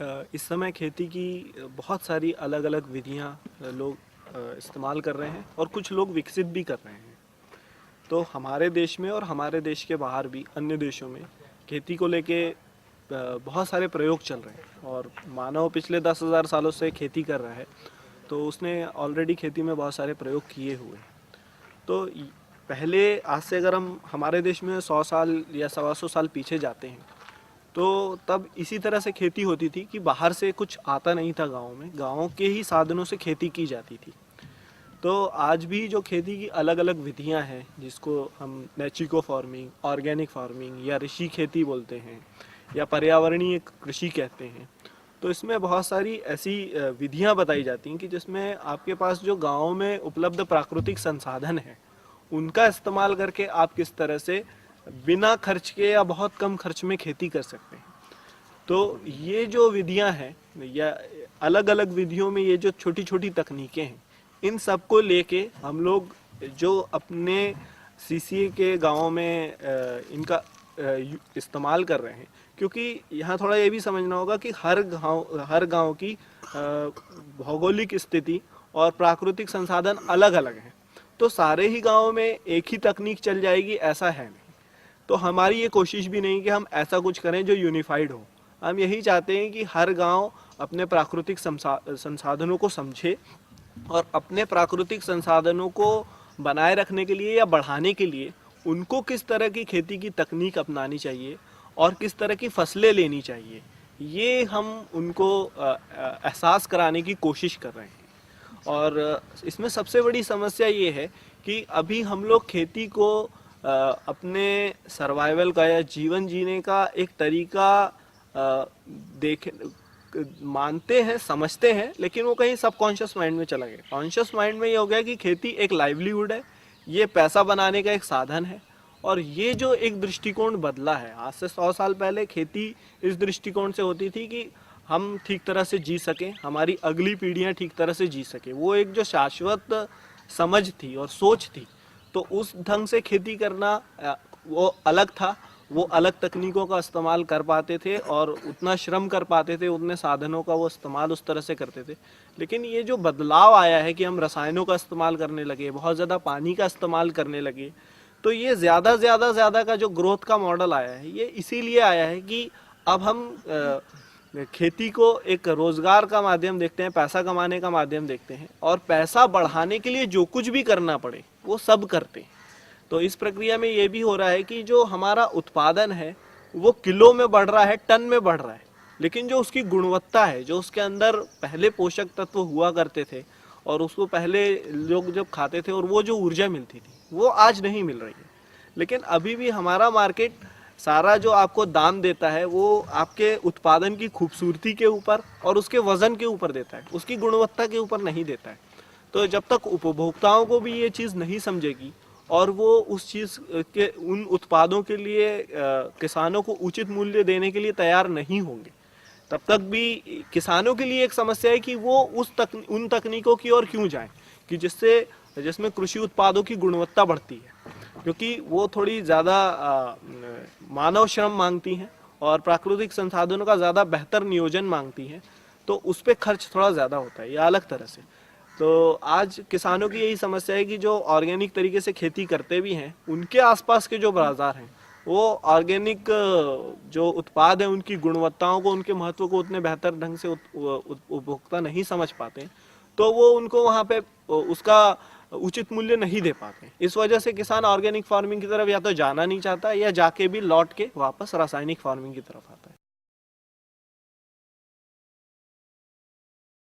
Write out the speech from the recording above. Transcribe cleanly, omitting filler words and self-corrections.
इस समय खेती की बहुत सारी अलग अलग विधियां लोग इस्तेमाल कर रहे हैं और कुछ लोग विकसित भी कर रहे हैं। तो हमारे देश में और हमारे देश के बाहर भी अन्य देशों में खेती को लेके बहुत सारे प्रयोग चल रहे हैं और मानव पिछले 10,000 सालों से खेती कर रहा है, तो उसने ऑलरेडी खेती में बहुत सारे प्रयोग किए हुए हैं। तो पहले आज से अगर हम हमारे देश में 100 साल या 125 साल पीछे जाते हैं, तो तब इसी तरह से खेती होती थी कि बाहर से कुछ आता नहीं था गाँव में, गाँव के ही साधनों से खेती की जाती थी। तो आज भी जो खेती की अलग अलग विधियां हैं, जिसको हम नेचिको फार्मिंग, ऑर्गेनिक फार्मिंग या ऋषि खेती बोलते हैं या पर्यावरणीय कृषि कहते हैं, तो इसमें बहुत सारी ऐसी विधियां बताई जाती हैं कि जिसमें आपके पास जो गाँव में उपलब्ध प्राकृतिक संसाधन है उनका इस्तेमाल करके आप किस तरह से बिना खर्च के या बहुत कम खर्च में खेती कर सकते हैं। तो ये जो विधियां हैं या अलग अलग विधियों में ये जो छोटी छोटी तकनीकें हैं, इन सब को लेके हम लोग जो अपने सीसीए के गाँव में इनका इस्तेमाल कर रहे हैं, क्योंकि यहाँ थोड़ा ये भी समझना होगा कि हर गांव की भौगोलिक स्थिति और प्राकृतिक संसाधन अलग अलग हैं। तो सारे ही गांवों में एक ही तकनीक चल जाएगी ऐसा है नहीं। तो हमारी ये कोशिश भी नहीं कि हम ऐसा कुछ करें जो यूनिफाइड हो। हम यही चाहते हैं कि हर गांव अपने प्राकृतिक संसाधनों को समझे और अपने प्राकृतिक संसाधनों को बनाए रखने के लिए या बढ़ाने के लिए उनको किस तरह की खेती की तकनीक अपनानी चाहिए और किस तरह की फसलें लेनी चाहिए, ये हम उनको एहसास कराने की कोशिश कर रहे हैं। और इसमें सबसे बड़ी समस्या ये है कि अभी हम लोग खेती को अपने सर्वाइवल का या जीवन जीने का एक तरीका देख मानते हैं, समझते हैं, लेकिन वो कहीं सबकॉन्शियस माइंड में चला गया। कॉन्शियस माइंड में ये हो गया कि खेती एक लाइवलीहुड है, ये पैसा बनाने का एक साधन है। और ये जो एक दृष्टिकोण बदला है, आज से 100 साल पहले खेती इस दृष्टिकोण से होती थी कि हम ठीक तरह से जी सकें, हमारी अगली पीढ़ियां ठीक तरह से जी सकें। वो एक जो शाश्वत समझ थी और सोच थी, तो उस ढंग से खेती करना वो अलग था। वो अलग तकनीकों का इस्तेमाल कर पाते थे और उतना श्रम कर पाते थे, उतने साधनों का वो इस्तेमाल उस तरह से करते थे। लेकिन ये जो बदलाव आया है कि हम रसायनों का इस्तेमाल करने लगे, बहुत ज़्यादा पानी का इस्तेमाल करने लगे, तो ये ज़्यादा का जो ग्रोथ का मॉडल आया है, ये इसीलिए आया है कि अब हम खेती को एक रोजगार का माध्यम देखते हैं, पैसा कमाने का माध्यम देखते हैं, और पैसा बढ़ाने के लिए जो कुछ भी करना पड़े वो सब करते हैं। तो इस प्रक्रिया में ये भी हो रहा है कि जो हमारा उत्पादन है वो किलो में बढ़ रहा है, टन में बढ़ रहा है, लेकिन जो उसकी गुणवत्ता है, जो उसके अंदर पहले पोषक तत्व हुआ करते थे और उसको पहले लोग जब खाते थे और वो जो ऊर्जा मिलती थी, वो आज नहीं मिल रही है। लेकिन अभी भी हमारा मार्केट सारा जो आपको दाम देता है वो आपके उत्पादन की खूबसूरती के ऊपर और उसके वजन के ऊपर देता है, उसकी गुणवत्ता के ऊपर नहीं देता है। तो जब तक उपभोक्ताओं को भी ये चीज़ नहीं समझेगी और वो उस चीज़ के उन उत्पादों के लिए किसानों को उचित मूल्य देने के लिए तैयार नहीं होंगे, तब तक भी किसानों के लिए एक समस्या है कि वो उन तकनीकों की ओर क्यों जाएं कि जिसमें कृषि उत्पादों की गुणवत्ता बढ़ती है, क्योंकि वो थोड़ी ज़्यादा मानव श्रम मांगती हैं और प्राकृतिक संसाधनों का ज़्यादा बेहतर नियोजन मांगती हैं। तो उस पर खर्च थोड़ा ज़्यादा होता है, या अलग तरह से। तो आज किसानों की यही समस्या है कि जो ऑर्गेनिक तरीके से खेती करते भी हैं, उनके आसपास के जो बाजार हैं वो ऑर्गेनिक जो उत्पाद हैं उनकी गुणवत्ताओं को, उनके महत्व को उतने बेहतर ढंग से उपभोक्ता नहीं समझ पाते, तो वो उनको वहाँ पे उसका उचित मूल्य नहीं दे पाते। इस वजह से किसान ऑर्गेनिक फार्मिंग की तरफ या तो जाना नहीं चाहता या जाके भी लौट के वापस रासायनिक फार्मिंग की तरफ आता है।